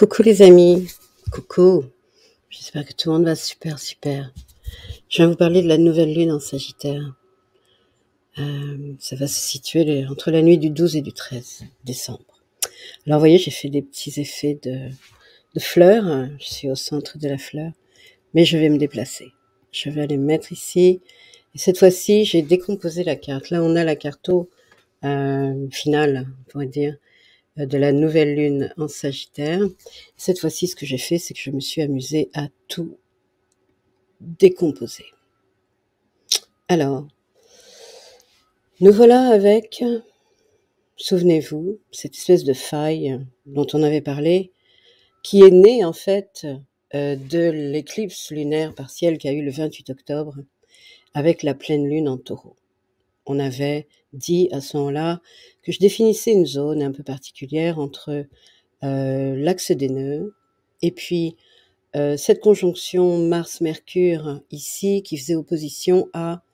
Coucou les amis, coucou, j'espère que tout le monde va super. Je viens vous parler de la nouvelle lune en Sagittaire. Ça va se situer entre la nuit du 12 et du 13 décembre. Alors vous voyez, j'ai fait des petits effets de fleurs, je suis au centre de la fleur, mais je vais me déplacer. Je vais aller me mettre ici, et cette fois-ci, j'ai décomposé la carte. Là, on a la carto finale, on pourrait dire, de la nouvelle lune en Sagittaire. Cette fois-ci, ce que j'ai fait, c'est que je me suis amusée à tout décomposer. Alors, nous voilà avec, souvenez-vous, cette espèce de faille dont on avait parlé, qui est née en fait de l'éclipse lunaire partielle qui a eu le 28 octobre avec la pleine lune en Taureau. On avait dit à ce moment-là que je définissais une zone un peu particulière entre l'axe des nœuds et puis cette conjonction Mars-Mercure ici qui faisait opposition à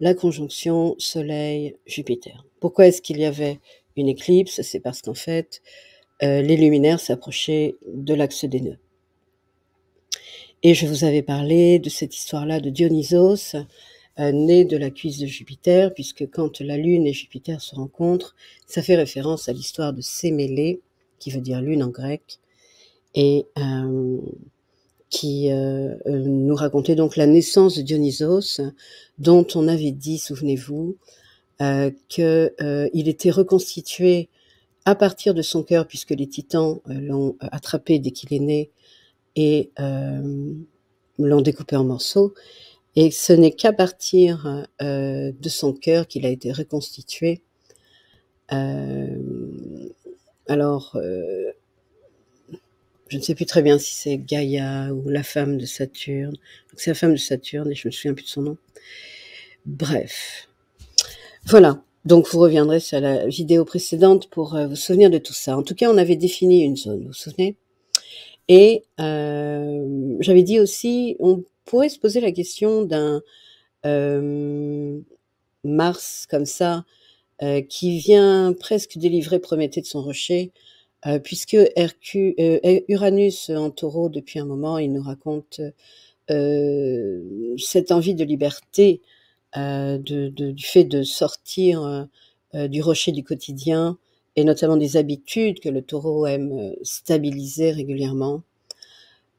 la conjonction Soleil-Jupiter. Pourquoi est-ce qu'il y avait une éclipse? C'est parce qu'en fait, les luminaires s'approchaient de l'axe des nœuds. Et je vous avais parlé de cette histoire-là de Dionysos, né de la cuisse de Jupiter, puisque quand la Lune et Jupiter se rencontrent, ça fait référence à l'histoire de Sémélé, qui veut dire lune en grec, et qui nous racontait donc la naissance de Dionysos, dont on avait dit, souvenez-vous, qu'il était reconstitué à partir de son cœur, puisque les titans l'ont attrapé dès qu'il est né et l'ont découpé en morceaux. Et ce n'est qu'à partir de son cœur qu'il a été reconstitué. Alors, je ne sais plus très bien si c'est Gaïa ou la femme de Saturne. Donc c'est la femme de Saturne et je me souviens plus de son nom. Bref. Voilà. Donc vous reviendrez sur la vidéo précédente pour vous souvenir de tout ça. En tout cas, on avait défini une zone, vous vous souvenez? Et j'avais dit aussi, on pourrait se poser la question d'un Mars comme ça, qui vient presque délivrer Prométhée de son rocher, puisque Uranus en Taureau, depuis un moment, il nous raconte cette envie de liberté, du fait de sortir du rocher du quotidien, et notamment des habitudes que le Taureau aime stabiliser régulièrement.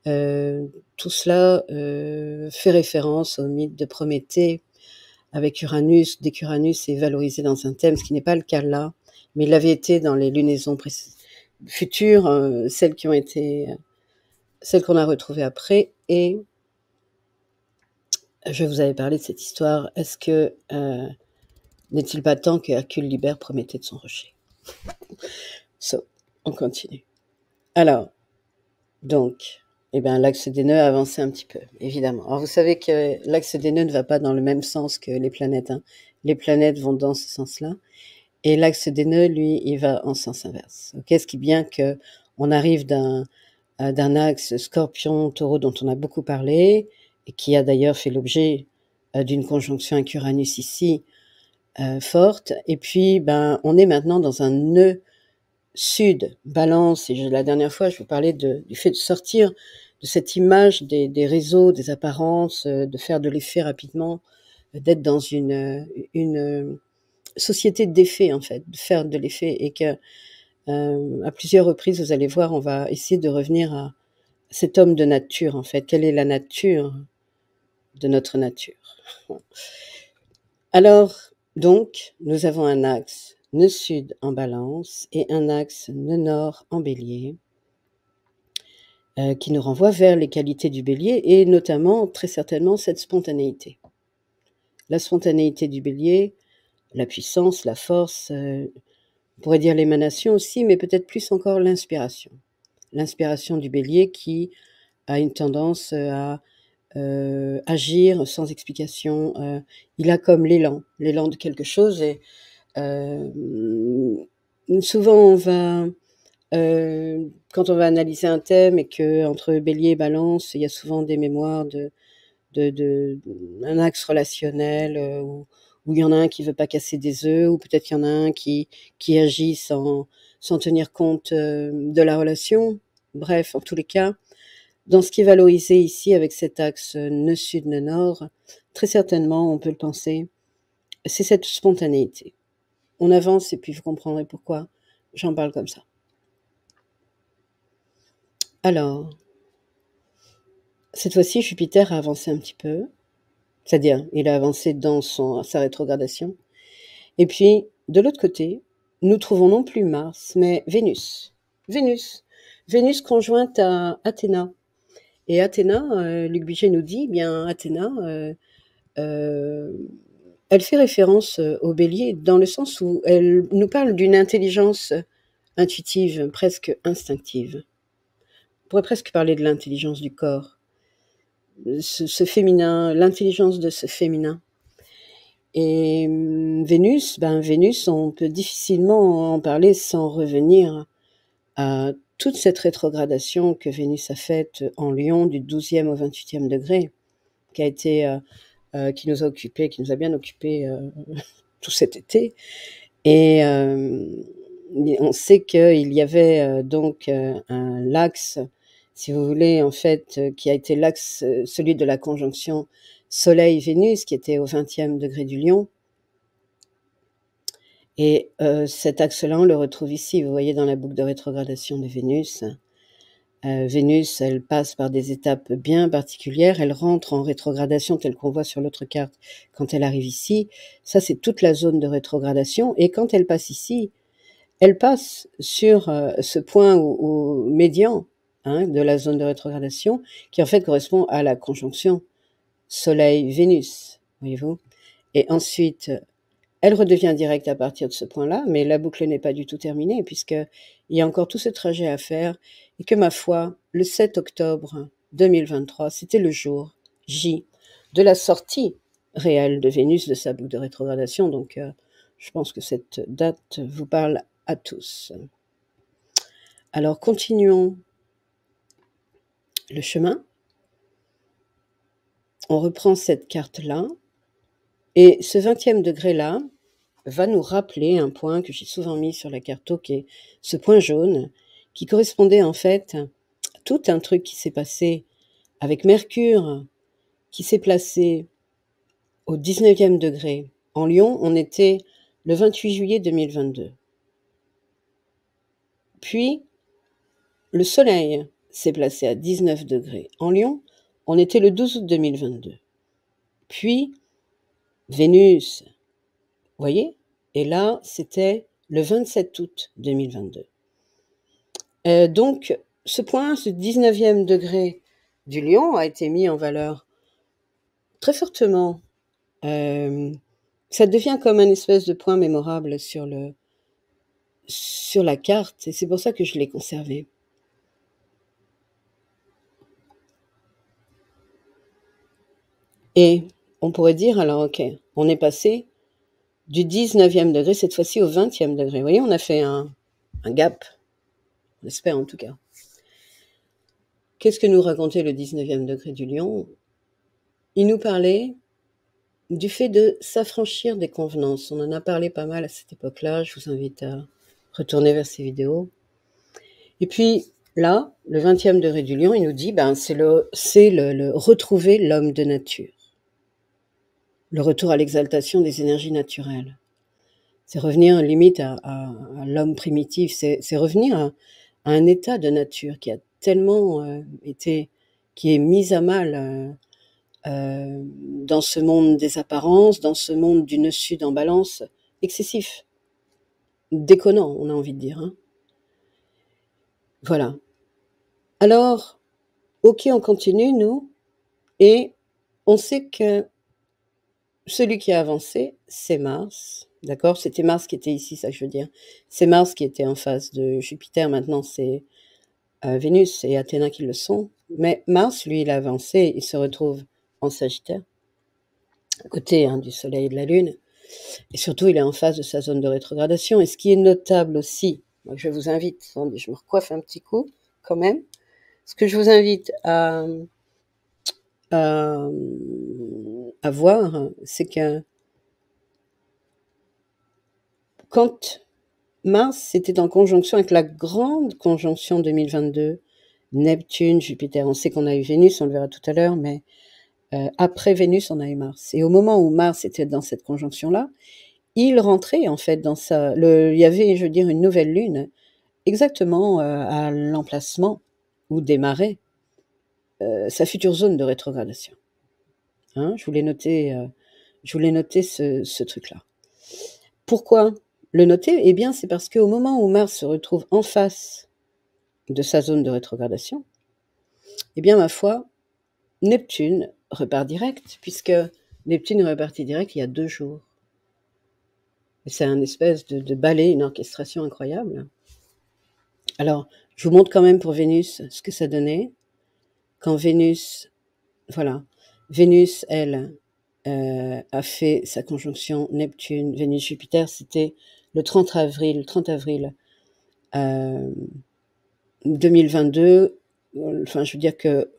Tout cela fait référence au mythe de Prométhée avec Uranus, dès qu'Uranus est valorisé dans un thème, ce qui n'est pas le cas là, mais il l'avait été dans les lunaisons futures, celles qu'on a retrouvées après. Et je vous avais parlé de cette histoire. Est-ce que n'est-il pas temps que Hercule libère Prométhée de son rocher? On continue. Alors, donc, l'axe des nœuds a avancé un petit peu, évidemment. Alors, vous savez que l'axe des nœuds ne va pas dans le même sens que les planètes. Les planètes vont dans ce sens-là. Et l'axe des nœuds, lui, il va en sens inverse. Okay, ce qui est bien qu'on arrive d'un axe Scorpion-Taureau dont on a beaucoup parlé, et qui a d'ailleurs fait l'objet d'une conjonction avec Uranus ici, forte. Et puis, on est maintenant dans un nœud sud, balance, et la dernière fois, je vous parlais du fait de sortir de cette image des réseaux, des apparences, de faire de l'effet rapidement, d'être dans une société d'effet, en fait, de faire de l'effet, et que à plusieurs reprises, vous allez voir, on va essayer de revenir à cet homme de nature, en fait. Quelle est la nature de notre nature? Alors, donc, nous avons un axe nœud sud en balance et un axe nœud nord en bélier, qui nous renvoie vers les qualités du bélier et notamment, très certainement, cette spontanéité. La spontanéité du bélier, la puissance, la force, on pourrait dire l'émanation aussi, mais peut-être plus encore l'inspiration. L'inspiration du bélier qui a une tendance à agir sans explication. Il a comme l'élan de quelque chose, et souvent on va, quand on va analyser un thème et que entre bélier et balance, il y a souvent des mémoires un axe relationnel, où il y en a un qui veut pas casser des œufs, ou peut-être qu'il y en a un qui agit sans tenir compte de la relation. Bref, en tous les cas, dans ce qui est valorisé ici avec cet axe nœud-sud, nœud-nord, très certainement, on peut le penser, c'est cette spontanéité. On avance et puis vous comprendrez pourquoi j'en parle comme ça. Alors, cette fois-ci, Jupiter a avancé un petit peu, c'est-à-dire il a avancé dans sa rétrogradation. Et puis, de l'autre côté, nous trouvons non plus Mars, mais Vénus. Vénus conjointe à Athéna. Et Athéna, Luc Bichet nous dit, bien Athéna, elle fait référence au bélier dans le sens où elle nous parle d'une intelligence intuitive, presque instinctive. On pourrait presque parler de l'intelligence du corps, ce féminin, l'intelligence de ce féminin. Et Vénus, on peut difficilement en parler sans revenir à toute cette rétrogradation que Vénus a faite en Lion du 12e au 28e degré, qui nous a occupés, qui nous a bien occupés tout cet été. Et on sait qu'il y avait donc l'axe, si vous voulez, en fait, qui a été l'axe, celui de la conjonction Soleil-Vénus, qui était au 20e degré du Lion. Et cet axe-là, on le retrouve ici, vous voyez, dans la boucle de rétrogradation de Vénus. Vénus, elle passe par des étapes bien particulières, elle rentre en rétrogradation telle qu'on voit sur l'autre carte quand elle arrive ici. Ça, c'est toute la zone de rétrogradation. Et quand elle passe ici, elle passe sur ce point au médian de la zone de rétrogradation, qui en fait correspond à la conjonction Soleil-Vénus, voyez-vous. Et ensuite, elle redevient directe à partir de ce point-là, mais la boucle n'est pas du tout terminée, puisqu'il y a encore tout ce trajet à faire, et que ma foi, le 7 octobre 2023, c'était le jour J de la sortie réelle de Vénus de sa boucle de rétrogradation, donc je pense que cette date vous parle à tous. Alors continuons le chemin. On reprend cette carte-là, et ce 20e degré-là va nous rappeler un point que j'ai souvent mis sur la carte, qui est ce point jaune, qui correspondait en fait à tout un truc qui s'est passé avec Mercure, qui s'est placé au 19e degré. En Lion, on était le 28 juillet 2022. Puis, le Soleil s'est placé à 19 degrés. En Lion, on était le 12 août 2022. Puis, Vénus, vous voyez? Et là, c'était le 27 août 2022. Donc, ce point, ce 19e degré du Lion a été mis en valeur très fortement. Ça devient comme un espèce de point mémorable sur la carte, et c'est pour ça que je l'ai conservé. Et on pourrait dire, alors ok, on est passé du 19e degré, cette fois-ci au 20e degré. Vous voyez, on a fait un gap, on espère en tout cas. Qu'est-ce que nous racontait le 19e degré du Lion? Il nous parlait du fait de s'affranchir des convenances. On en a parlé pas mal à cette époque-là, je vous invite à retourner vers ces vidéos. Et puis là, le 20e degré du Lion, il nous dit, c'est le retrouver l'homme de nature. Le retour à l'exaltation des énergies naturelles. C'est revenir limite à l'homme primitif, c'est revenir à un état de nature qui a tellement qui est mis à mal dans ce monde des apparences, dans ce monde du nœud-sud en balance, excessif, déconnant, on a envie de dire. Voilà. Alors, ok, on continue, nous, et on sait que celui qui a avancé, c'est Mars, d'accord? C'était Mars qui était ici, ça que je veux dire. C'est Mars qui était en face de Jupiter, maintenant c'est Vénus et Athéna qui le sont. Mais Mars, lui, il a avancé, il se retrouve en Sagittaire, à côté du Soleil et de la Lune. Et surtout, il est en face de sa zone de rétrogradation. Et ce qui est notable aussi, moi, je vous invite, attendez, je me recoiffe un petit coup quand même, ce que je vous invite à voir, c'est que quand Mars était en conjonction avec la grande conjonction 2022 Neptune, Jupiter. On sait qu'on a eu Vénus, on le verra tout à l'heure, mais après Vénus, on a eu Mars. Et au moment où Mars était dans cette conjonction-là, il rentrait en fait dans il y avait, je veux dire, une nouvelle lune, exactement à l'emplacement où démarrait sa future zone de rétrogradation. Hein, je voulais noter ce truc-là. Pourquoi le noter? Eh bien, c'est parce qu'au moment où Mars se retrouve en face de sa zone de rétrogradation, eh bien, ma foi, Neptune repart direct, puisque Neptune est reparti direct il y a 2 jours. C'est un espèce de ballet, une orchestration incroyable. Alors, je vous montre quand même pour Vénus ce que ça donnait. Quand Vénus, voilà, Vénus, elle, a fait sa conjonction Neptune, Vénus, Jupiter, c'était le 30 avril 2022. Enfin, je veux dire que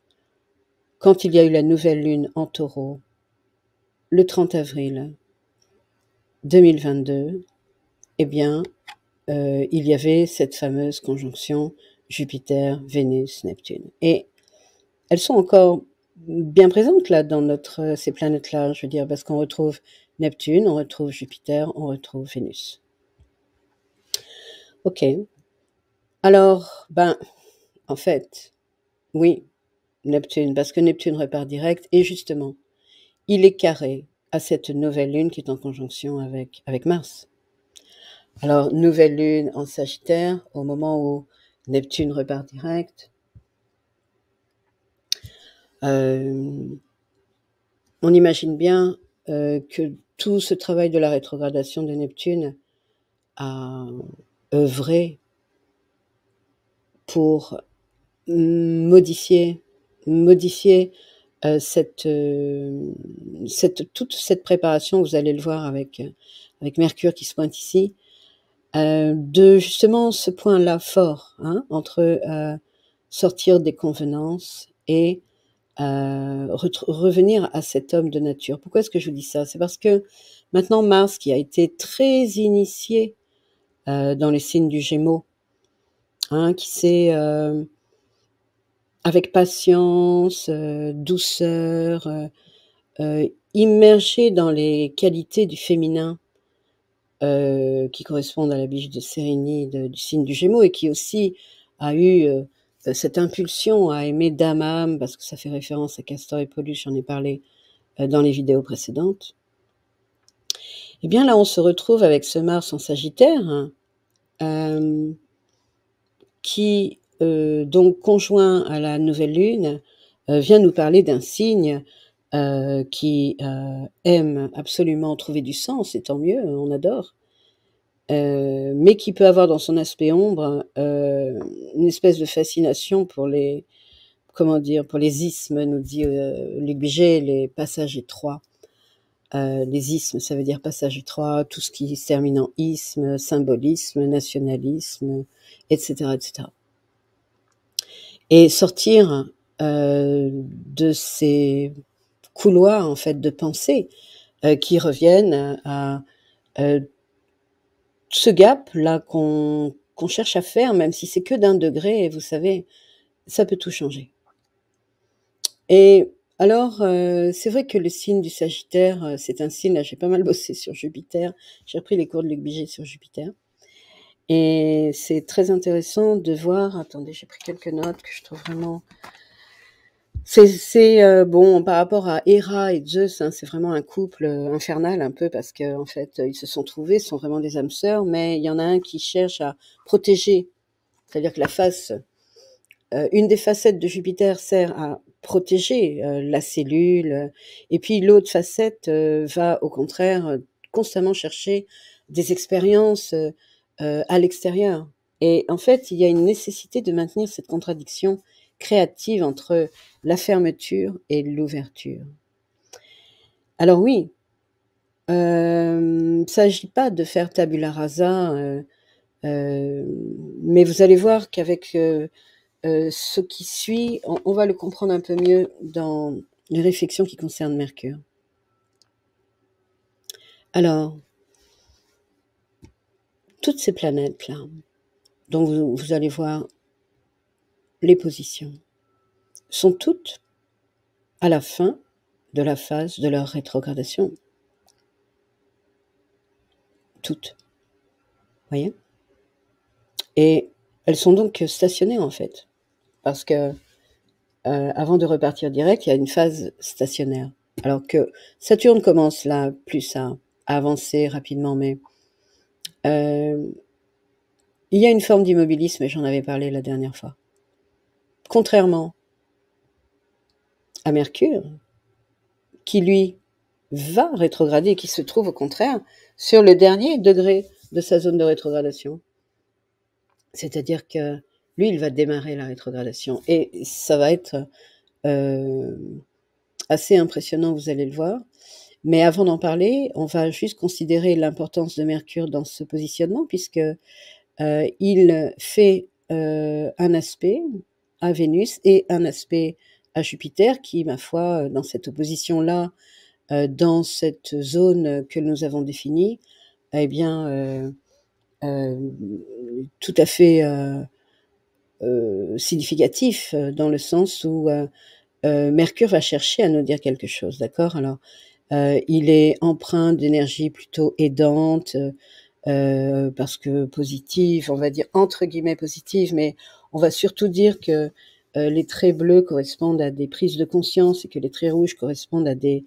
quand il y a eu la nouvelle lune en Taureau, le 30 avril 2022, eh bien, il y avait cette fameuse conjonction Jupiter, Vénus, Neptune. Et elles sont encore bien présentes là dans ces planètes-là, je veux dire, parce qu'on retrouve Neptune, on retrouve Jupiter, on retrouve Vénus. Ok. Alors, en fait, oui, Neptune, parce que Neptune repart direct, et justement, il est carré à cette nouvelle lune qui est en conjonction avec Mars. Alors, nouvelle lune en Sagittaire, au moment où Neptune repart direct, on imagine bien que tout ce travail de la rétrogradation de Neptune a œuvré pour modifier toute cette préparation, vous allez le voir avec Mercure qui se pointe ici, de justement ce point-là fort, hein, entre sortir des convenances et revenir à cet homme de nature. Pourquoi est-ce que je vous dis ça? C'est parce que maintenant Mars, qui a été très initié dans les signes du Gémeaux, hein, qui s'est avec patience, douceur, immergé dans les qualités du féminin qui correspondent à la biche de Sérénie du signe du Gémeaux, et qui aussi a eu cette impulsion à aimer d'âme à âme, parce que ça fait référence à Castor et Pollux, j'en ai parlé dans les vidéos précédentes. Eh bien là, on se retrouve avec ce Mars en Sagittaire, hein, qui, donc conjoint à la nouvelle lune, vient nous parler d'un signe qui aime absolument trouver du sens, et tant mieux, on adore, mais qui peut avoir dans son aspect ombre une espèce de fascination pour les isthmes, nous dit Luc Biget, les passages étroits. Les isthmes, ça veut dire passage étroit, tout ce qui se termine en isthme, symbolisme, nationalisme, etc., etc. Et sortir de ces couloirs en fait de pensée qui reviennent à ce gap là qu'on cherche à faire, même si c'est que d'1 degré, et vous savez, ça peut tout changer. Et alors, c'est vrai que le signe du Sagittaire, c'est un signe, là j'ai pas mal bossé sur Jupiter, j'ai repris les cours de Luc Biget sur Jupiter, et c'est très intéressant de voir, attendez, j'ai pris quelques notes que je trouve vraiment... C'est bon, par rapport à Héra et Zeus, hein, c'est vraiment un couple infernal un peu, parce que en fait, ils se sont trouvés, ce sont vraiment des âmes sœurs, mais il y en a un qui cherche à protéger, c'est-à-dire que une des facettes de Jupiter sert à protéger la cellule, et puis l'autre facette va au contraire constamment chercher des expériences à l'extérieur. Et en fait, il y a une nécessité de maintenir cette contradiction créative entre la fermeture et l'ouverture. Alors oui, il ne s'agit pas de faire tabula rasa, mais vous allez voir qu'avec ce qui suit, on va le comprendre un peu mieux dans les réflexions qui concernent Mercure. Alors, toutes ces planètes-là, dont vous allez voir les positions sont toutes à la fin de la phase de leur rétrogradation. Toutes. Voyez? Et elles sont donc stationnaires en fait. Parce que avant de repartir direct, il y a une phase stationnaire. Alors que Saturne commence là plus à avancer rapidement, mais il y a une forme d'immobilisme, et j'en avais parlé la dernière fois. Contrairement à Mercure, qui lui va rétrograder et qui se trouve au contraire sur le dernier degré de sa zone de rétrogradation. C'est-à-dire que lui, il va démarrer la rétrogradation et ça va être assez impressionnant, vous allez le voir. Mais avant d'en parler, on va juste considérer l'importance de Mercure dans ce positionnement puisque il fait un aspect à Vénus et un aspect à Jupiter qui, ma foi, dans cette opposition-là, dans cette zone que nous avons définie, eh bien, tout à fait significatif dans le sens où Mercure va chercher à nous dire quelque chose, d'accord? Alors, il est empreint d'énergie plutôt aidante, parce que positive, on va dire entre guillemets positive, mais on va surtout dire que les traits bleus correspondent à des prises de conscience et que les traits rouges correspondent à des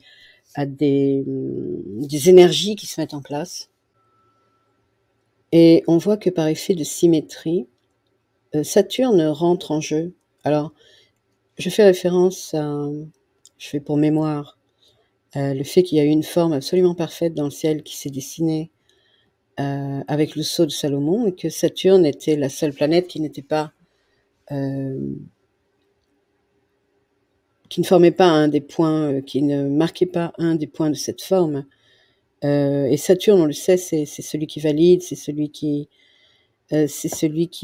énergies qui se mettent en place. Et on voit que par effet de symétrie, Saturne rentre en jeu. Alors, je fais référence à, je fais pour mémoire, le fait qu'il y a eu une forme absolument parfaite dans le ciel qui s'est dessinée avec le sceau de Salomon et que Saturne était la seule planète qui n'était pas, qui ne formait pas un des points, qui ne marquait pas un des points de cette forme. Et Saturne, on le sait, c'est celui qui valide, c'est celui qui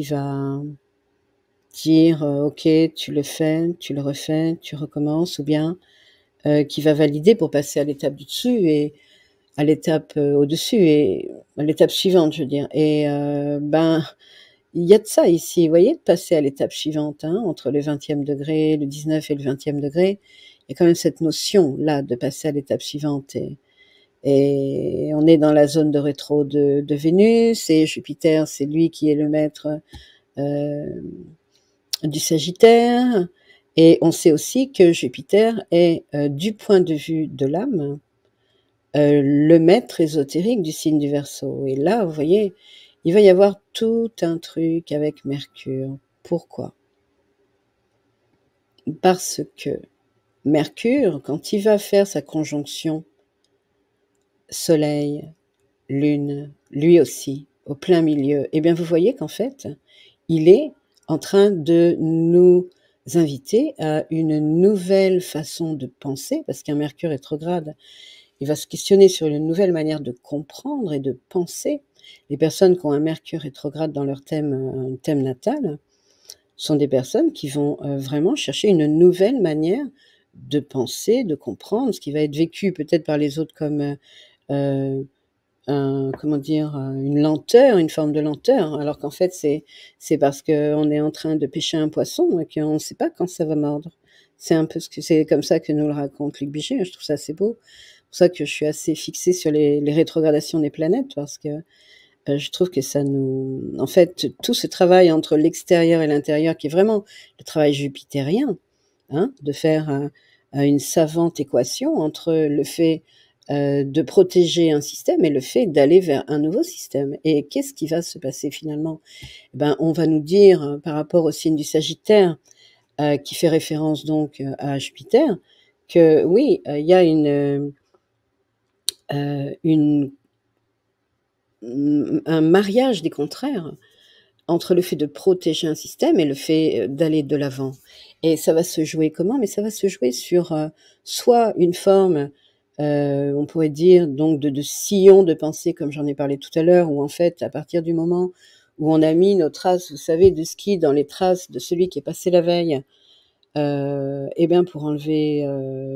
va dire ok, tu le fais, tu le refais, tu recommences, ou bien qui va valider pour passer à l'étape du dessus et à l'étape au-dessus et à l'étape suivante, je veux dire. Et il y a de ça ici, vous voyez, de passer à l'étape suivante, hein, entre le 20e degré, le 19 et le 20e degré. Il y a quand même cette notion-là de passer à l'étape suivante. Et on est dans la zone de rétro de Vénus, et Jupiter, c'est lui qui est le maître du Sagittaire. Et on sait aussi que Jupiter est, du point de vue de l'âme, le maître ésotérique du signe du Verseau. Et là, vous voyez, il va y avoir tout un truc avec Mercure. Pourquoi? Parce que Mercure, quand il va faire sa conjonction Soleil, Lune, lui aussi, au plein milieu, eh bien vous voyez qu'en fait, il est en train de nous inviter à une nouvelle façon de penser, parce qu'un Mercure rétrograde, il va se questionner sur une nouvelle manière de comprendre et de penser. Les personnes qui ont un Mercure rétrograde dans leur thème natal sont des personnes qui vont vraiment chercher une nouvelle manière de penser, de comprendre, ce qui va être vécu peut-être par les autres comme une lenteur, une forme de lenteur, alors qu'en fait c'est parce qu'on est en train de pêcher un poisson et qu'on ne sait pas quand ça va mordre. C'est comme ça que nous le raconte Luc Bichet. Je trouve ça assez beau. C'est pour ça que je suis assez fixée sur les rétrogradations des planètes, parce que je trouve que ça nous... En fait, tout ce travail entre l'extérieur et l'intérieur, qui est vraiment le travail jupitérien, hein, de faire une savante équation entre le fait de protéger un système et le fait d'aller vers un nouveau système. Et qu'est-ce qui va se passer finalement? On va nous dire, par rapport au signe du Sagittaire, qui fait référence donc à Jupiter, que oui, il y a un mariage des contraires entre le fait de protéger un système et le fait d'aller de l'avant. Et ça va se jouer comment? Mais ça va se jouer sur soit une forme, on pourrait dire, donc de sillon de pensée, comme j'en ai parlé tout à l'heure, où en fait, à partir du moment où on a mis nos traces, vous savez, de ski dans les traces de celui qui est passé la veille, pour enlever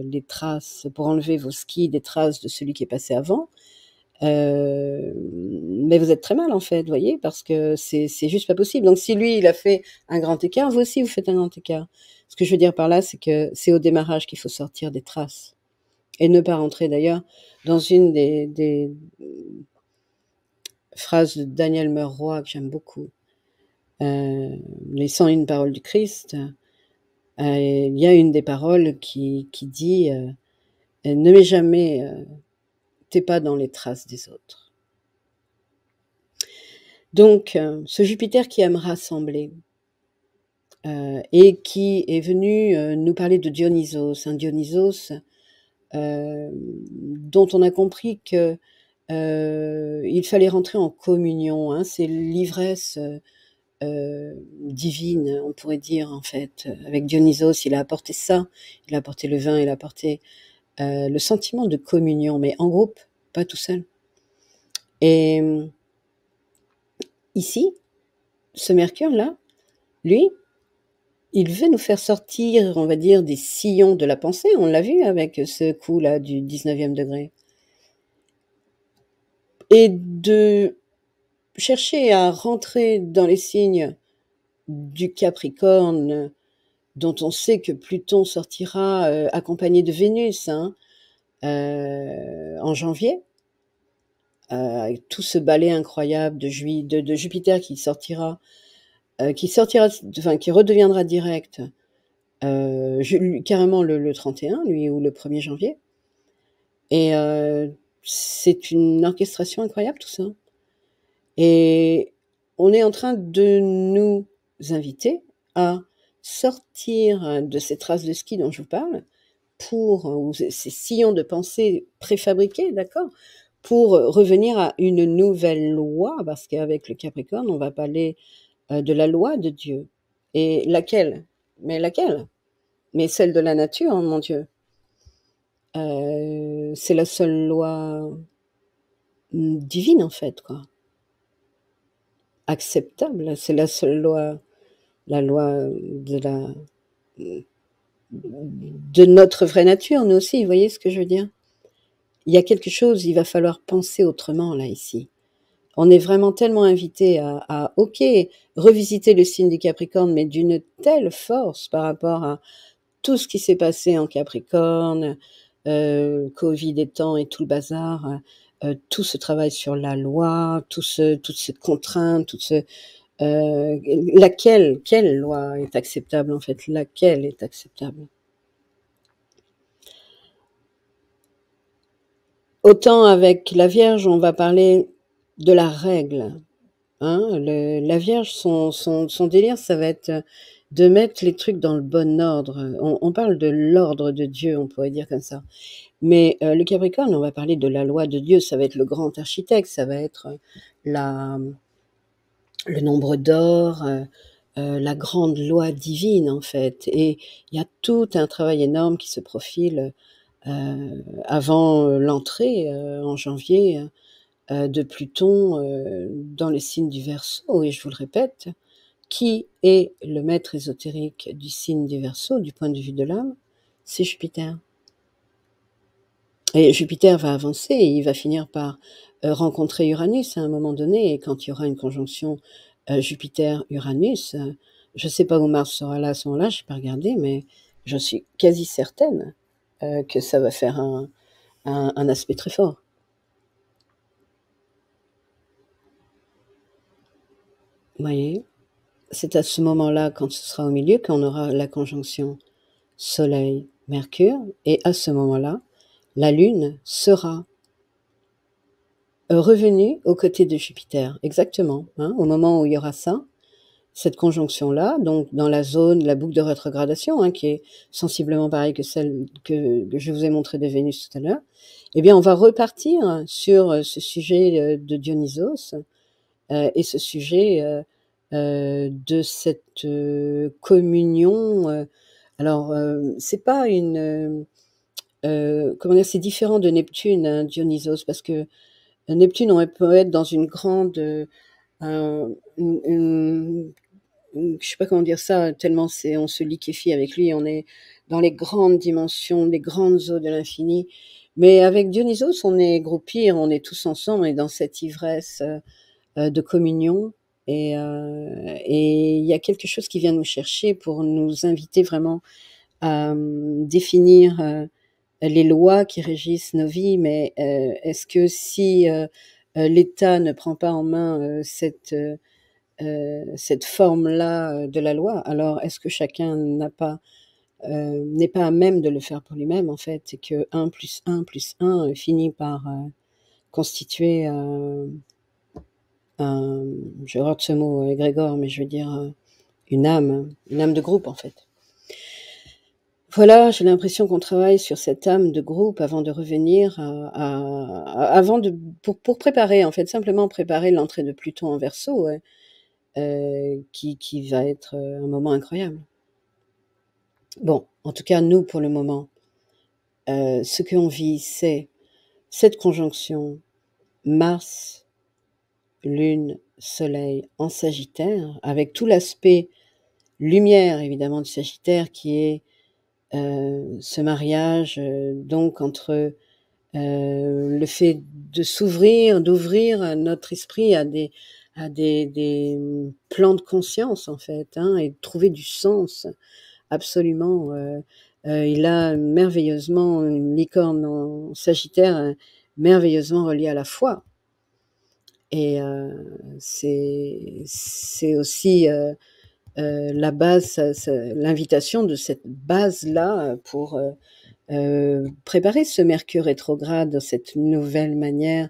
les traces, pour enlever vos skis des traces de celui qui est passé avant, Mais vous êtes très mal en fait, vous voyez, parce que c'est juste pas possible. Donc si lui, il a fait un grand écart, vous aussi, vous faites un grand écart. Ce que je veux dire par là, c'est que c'est au démarrage qu'il faut sortir des traces et ne pas rentrer d'ailleurs dans une des phrases de Daniel Meurroy que j'aime beaucoup. Les 101 paroles du Christ, il y a une des paroles qui dit ne mets jamais tes pas dans les traces des autres. Donc, ce Jupiter qui aime rassembler et qui est venu nous parler de Dionysos, un Dionysos dont on a compris que il fallait rentrer en communion, hein, c'est l'ivresse divine, on pourrait dire en fait. Avec Dionysos, il a apporté ça, il a apporté le vin, il a apporté le sentiment de communion, mais en groupe, pas tout seul. Et ici, ce Mercure-là, lui, il veut nous faire sortir, on va dire, des sillons de la pensée. On l'a vu avec ce coup-là du 19e degré. Et de chercher à rentrer dans les signes du Capricorne, dont on sait que Pluton sortira accompagné de Vénus en janvier, avec tout ce balai incroyable de Jupiter qui redeviendra direct carrément le 31, lui, ou le 1er janvier. Et c'est une orchestration incroyable tout ça. Et on est en train de nous inviter à sortir de ces traces de ski dont je vous parle, ou ces sillons de pensée préfabriqués, d'accord, pour revenir à une nouvelle loi, parce qu'avec le Capricorne, on va parler de la loi de Dieu. Et laquelle? Mais laquelle? Mais celle de la nature, hein, mon Dieu. C'est la seule loi divine, en fait, quoi. Acceptable, c'est la seule loi, la loi de notre vraie nature, nous aussi, vous voyez ce que je veux dire? Il y a quelque chose, il va falloir penser autrement, là, ici. On est vraiment tellement invité à ok, revisiter le signe du Capricorne, mais d'une telle force par rapport à tout ce qui s'est passé en Capricorne, Covid étant et tout le bazar, tout ce travail sur la loi, toutes ces contraintes, quelle loi est acceptable en fait? Laquelle est acceptable? Autant avec la Vierge, on va parler de la règle. Hein, la Vierge, son délire, ça va être de mettre les trucs dans le bon ordre. On parle de l'ordre de Dieu, on pourrait dire comme ça. Mais le Capricorne, on va parler de la loi de Dieu, ça va être le grand architecte, ça va être le nombre d'or, la grande loi divine en fait. Et il y a tout un travail énorme qui se profile avant l'entrée en janvier de Pluton dans les signes du Verseau. Et je vous le répète, qui est le maître ésotérique du signe du Verseau du point de vue de l'âme? C'est Jupiter. Et Jupiter va avancer et il va finir par rencontrer Uranus à un moment donné. Et quand il y aura une conjonction Jupiter-Uranus, je ne sais pas où Mars sera là à ce moment-là, je n'ai pas regardé, mais je suis quasi certaine que ça va faire un aspect très fort. Vous voyez, c'est à ce moment-là, quand ce sera au milieu, qu'on aura la conjonction Soleil-Mercure. Et à ce moment-là, la Lune sera revenue aux côtés de Jupiter. Exactement. Hein, au moment où il y aura ça, cette conjonction-là, donc dans la zone, la boucle de rétrogradation, hein, qui est sensiblement pareille que celle que je vous ai montrée de Vénus tout à l'heure, eh bien, on va repartir sur ce sujet de Dionysos et ce sujet de cette communion. Alors, c'est pas une comment dire, c'est différent de Neptune, hein, Dionysos, parce que Neptune, on peut être dans une grande, je sais pas comment dire ça, tellement on se liquéfie avec lui, on est dans les grandes dimensions, les grandes eaux de l'infini. Mais avec Dionysos, on est groupis, on est tous ensemble, on est dans cette ivresse de communion. Et il y a quelque chose qui vient nous chercher pour nous inviter vraiment à définir les lois qui régissent nos vies. Mais est-ce que si l'État ne prend pas en main cette forme-là de la loi, alors est-ce que chacun n'est pas à même de le faire pour lui-même, en fait, et que 1 plus 1 plus 1 finit par constituer un, j'ai horreur de ce mot, égrégore, mais je veux dire une âme de groupe, en fait. Voilà, j'ai l'impression qu'on travaille sur cette âme de groupe avant de revenir avant de, pour préparer, en fait, simplement préparer l'entrée de Pluton en Verseau, ouais, qui va être un moment incroyable. Bon, en tout cas, nous, pour le moment, ce qu'on vit, c'est cette conjonction Mars, Lune, Soleil en Sagittaire, avec tout l'aspect lumière, évidemment, du Sagittaire, qui est ce mariage donc entre le fait de s'ouvrir, d'ouvrir notre esprit à des plans de conscience, en fait, hein, et de trouver du sens, absolument. Il a merveilleusement une licorne en Sagittaire, merveilleusement reliée à la foi. Et c'est aussi la base, l'invitation de cette base-là pour préparer ce Mercure rétrograde, cette nouvelle manière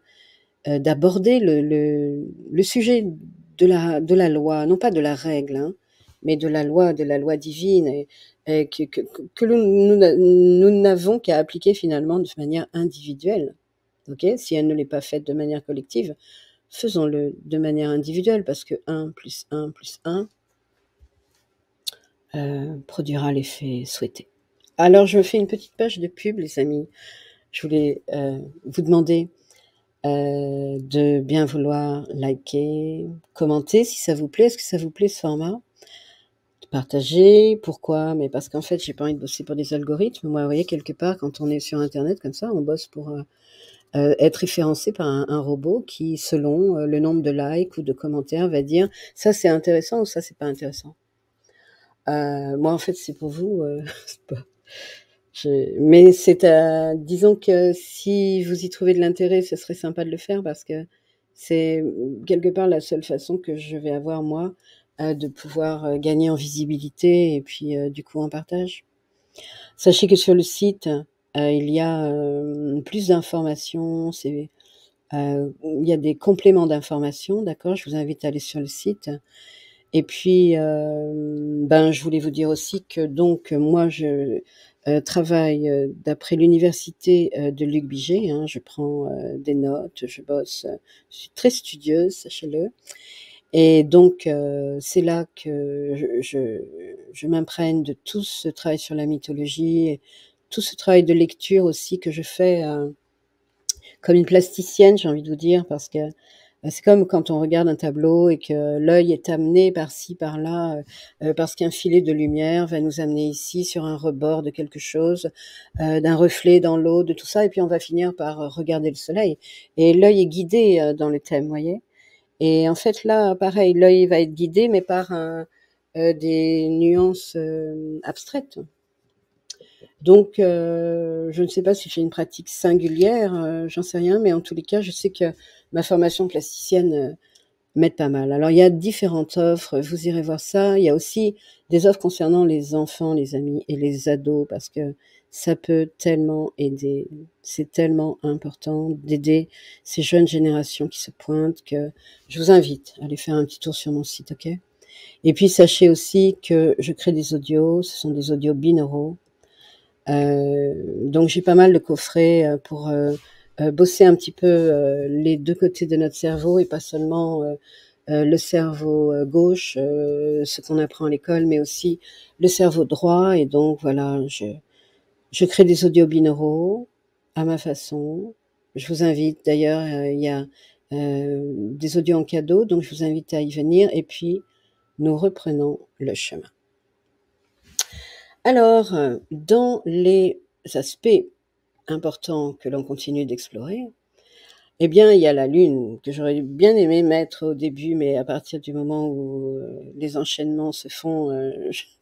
d'aborder le sujet de la loi, non pas de la règle, hein, mais de la loi divine, et que nous n'avons qu'à appliquer finalement de manière individuelle. Okay, si elle ne l'est pas faite de manière collective, faisons-le de manière individuelle, parce que 1 plus 1 plus 1 produira l'effet souhaité. Alors, je me fais une petite page de pub, les amis. Je voulais vous demander de bien vouloir liker, commenter si ça vous plaît. Est-ce que ça vous plaît ce format? Partager. Pourquoi? Mais parce qu'en fait, j'ai pas envie de bosser pour des algorithmes. Moi, vous voyez, quelque part, quand on est sur Internet comme ça, on bosse pour être référencé par un robot qui, selon le nombre de likes ou de commentaires, va dire ça c'est intéressant ou ça c'est pas intéressant. Moi, en fait, c'est pour vous. Mais disons que si vous y trouvez de l'intérêt, ce serait sympa de le faire, parce que c'est quelque part la seule façon que je vais avoir, moi, de pouvoir gagner en visibilité et puis du coup en partage. Sachez que sur le site, il y a plus d'informations, il y a des compléments d'informations, d'accord? Je vous invite à aller sur le site. Et puis, je voulais vous dire aussi que donc moi je travaille d'après l'université de Luc Biget, hein. Je prends des notes, je bosse, je suis très studieuse, sachez-le. Et donc c'est là que je m'imprègne de tout ce travail sur la mythologie, et tout ce travail de lecture aussi que je fais comme une plasticienne, j'ai envie de vous dire, parce que c'est comme quand on regarde un tableau et que l'œil est amené par-ci, par-là, parce qu'un filet de lumière va nous amener ici sur un rebord de quelque chose, d'un reflet dans l'eau, de tout ça, et puis on va finir par regarder le soleil. Et l'œil est guidé dans le thème, vous voyez. Et en fait, là, pareil, l'œil va être guidé, mais par des nuances abstraites. Donc, je ne sais pas si j'ai une pratique singulière, j'en sais rien, mais en tous les cas, je sais que ma formation plasticienne m'aide pas mal. Alors, il y a différentes offres, vous irez voir ça. Il y a aussi des offres concernant les enfants, les amis et les ados, parce que ça peut tellement aider. C'est tellement important d'aider ces jeunes générations qui se pointent, que je vous invite à aller faire un petit tour sur mon site, ok? Et puis, sachez aussi que je crée des audios, ce sont des audios binauraux. Donc j'ai pas mal de coffrets pour bosser un petit peu les deux côtés de notre cerveau, et pas seulement le cerveau gauche, ce qu'on apprend à l'école, mais aussi le cerveau droit. Et donc voilà, je crée des audios binauraux à ma façon. Je vous invite, d'ailleurs, il y a des audios en cadeau, donc je vous invite à y venir, et puis nous reprenons le chemin. Alors, dans les aspects important que l'on continue d'explorer, eh bien, il y a la Lune que j'aurais bien aimé mettre au début, mais à partir du moment où les enchaînements se font,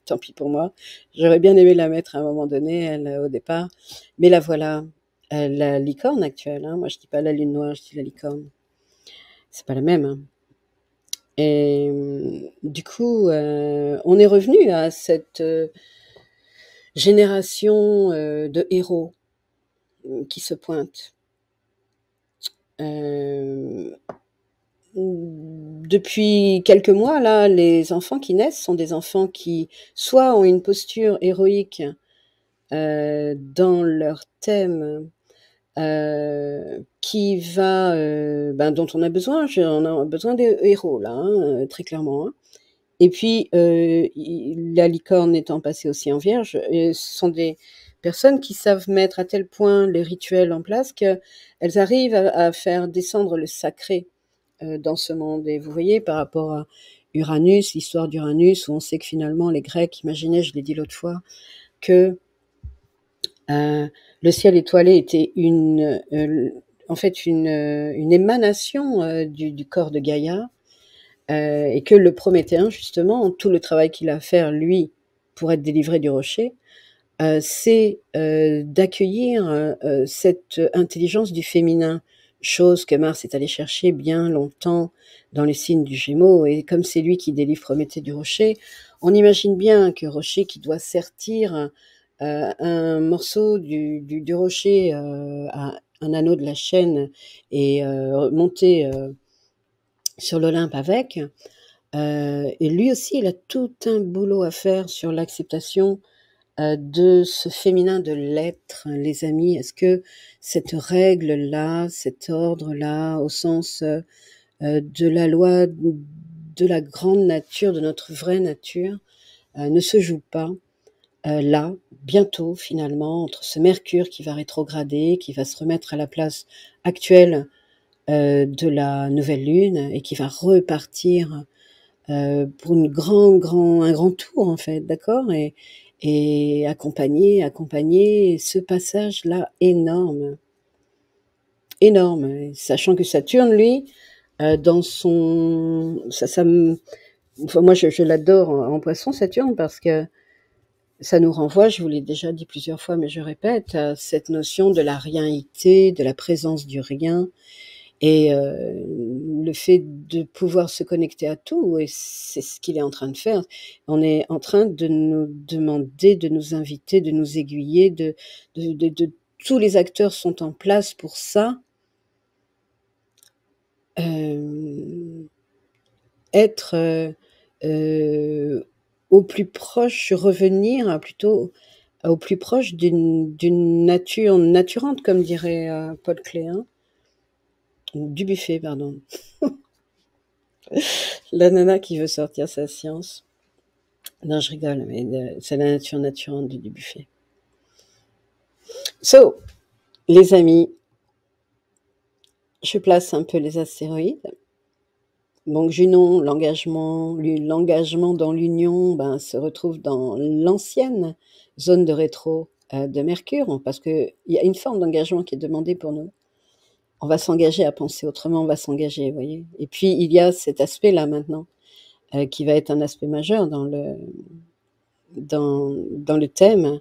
tant pis pour moi. J'aurais bien aimé la mettre à un moment donné, elle, au départ. Mais la voilà, la licorne actuelle, hein. Moi, je dis pas la Lune noire, je dis la licorne. C'est pas la même, hein. Et du coup, on est revenu à cette génération de héros qui se pointent. Depuis quelques mois, là, les enfants qui naissent sont des enfants qui soit ont une posture héroïque dans leur thème, qui va, dont on a besoin. On a besoin des héros là, hein, très clairement. Hein. Et puis, la licorne étant passée aussi en vierge, ce sont des personnes qui savent mettre à tel point les rituels en place qu'elles arrivent à faire descendre le sacré dans ce monde. Et vous voyez, par rapport à Uranus, l'histoire d'Uranus, où on sait que finalement les Grecs imaginaient, je l'ai dit l'autre fois, que le ciel étoilé était en fait une émanation du corps de Gaïa, et que le Prométhéen, justement, tout le travail qu'il a à faire, lui, pour être délivré du rocher, c'est d'accueillir cette intelligence du féminin, chose que Mars est allé chercher bien longtemps dans les signes du Gémeaux. Et comme c'est lui qui délivre Prométhée du rocher, on imagine bien que rocher qui doit sertir un morceau du rocher à un anneau de la chaîne et monter sur l'Olympe avec. Et lui aussi, il a tout un boulot à faire sur l'acceptation de ce féminin de l'être, les amis. Est-ce que cette règle-là, cet ordre-là, au sens de la loi de la grande nature, de notre vraie nature, ne se joue pas là, bientôt finalement, entre ce Mercure qui va rétrograder, qui va se remettre à la place actuelle de la nouvelle lune et qui va repartir pour un grand tour en fait, d'accord, et accompagner ce passage-là énorme, énorme, sachant que Saturne, lui, dans son, enfin, moi je l'adore en Poisson Saturne parce que ça nous renvoie, je vous l'ai déjà dit plusieurs fois, mais je répète, à cette notion de la réalité, de la présence du rien, et le fait de pouvoir se connecter à tout, et c'est ce qu'il est en train de faire. On est en train de nous demander, de nous inviter, de nous aiguiller, tous les acteurs sont en place pour ça. Être au plus proche, revenir plutôt au plus proche d'une nature naturante, comme dirait Paul Kléin. Dubuffet, pardon. La nana qui veut sortir sa science. Non, je rigole, mais c'est la nature naturante du Dubuffet. So, les amis, je place un peu les astéroïdes. Donc Junon, l'engagement dans l'union, se retrouve dans l'ancienne zone de rétro de Mercure, parce qu'il y a une forme d'engagement qui est demandée pour nous. On va s'engager à penser autrement, on va s'engager, vous voyez. Et puis, il y a cet aspect-là maintenant, qui va être un aspect majeur dans le thème,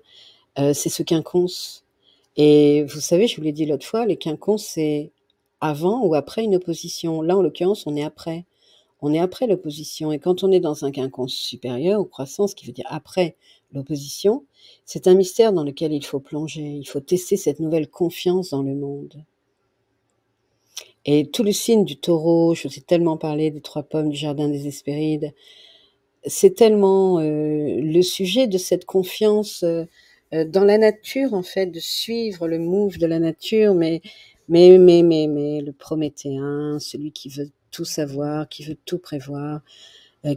c'est ce quinconce. Et vous savez, je vous l'ai dit l'autre fois, les quinconces, c'est avant ou après une opposition. Là, en l'occurrence, on est après. On est après l'opposition. Et quand on est dans un quinconce supérieur ou croissant, ce qui veut dire après l'opposition, c'est un mystère dans lequel il faut plonger. Il faut tester cette nouvelle confiance dans le monde. Et tout le signe du taureau, je vous ai tellement parlé des 3 pommes du jardin des Hespérides, c'est tellement le sujet de cette confiance dans la nature, en fait, de suivre le move de la nature, mais le Prométhéen, celui qui veut tout savoir, qui veut tout prévoir,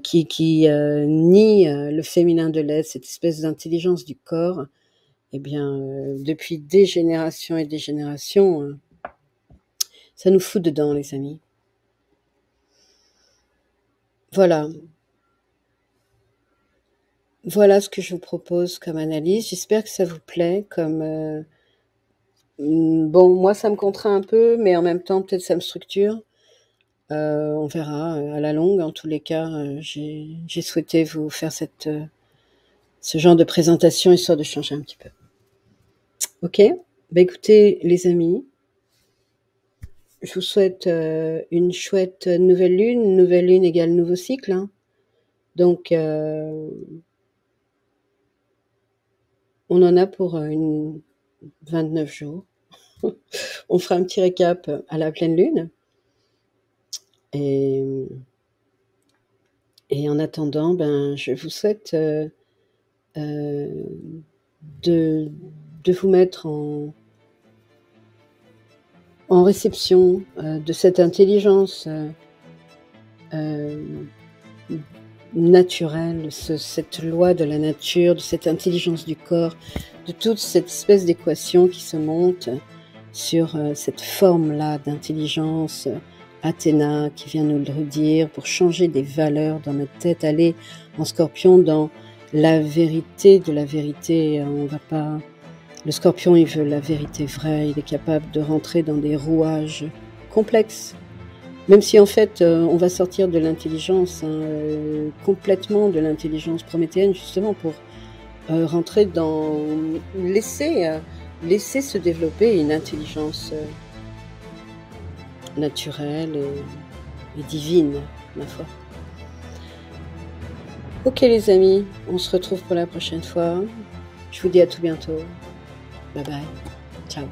qui nie le féminin de l'être, cette espèce d'intelligence du corps, eh bien, depuis des générations et des générations, ça nous fout dedans, les amis. Voilà. Voilà ce que je vous propose comme analyse. J'espère que ça vous plaît comme Bon, moi, ça me contraint un peu, mais en même temps, peut-être ça me structure. On verra, à la longue. En tous les cas, j'ai souhaité vous faire ce genre de présentation, histoire de changer un petit peu. OK? Bah, écoutez, les amis, je vous souhaite, une chouette nouvelle lune. Nouvelle lune égale nouveau cycle, hein. Donc, on en a pour, une 29 jours. On fera un petit récap à la pleine lune et en attendant, ben, je vous souhaite, de vous mettre en réception, de cette intelligence, naturelle, cette loi de la nature, de cette intelligence du corps, de toute cette espèce d'équation qui se monte sur cette forme-là d'intelligence, Athéna qui vient nous le dire, pour changer des valeurs dans notre tête, aller en Scorpion dans la vérité de la vérité. On va pas... Le Scorpion, il veut la vérité vraie, il est capable de rentrer dans des rouages complexes. Même si en fait, on va sortir de l'intelligence, hein, complètement de l'intelligence prométhéenne, justement pour rentrer dans... laisser se développer une intelligence naturelle et divine, ma foi. Ok les amis, on se retrouve pour la prochaine fois. Je vous dis à tout bientôt. Bye bye. Ciao.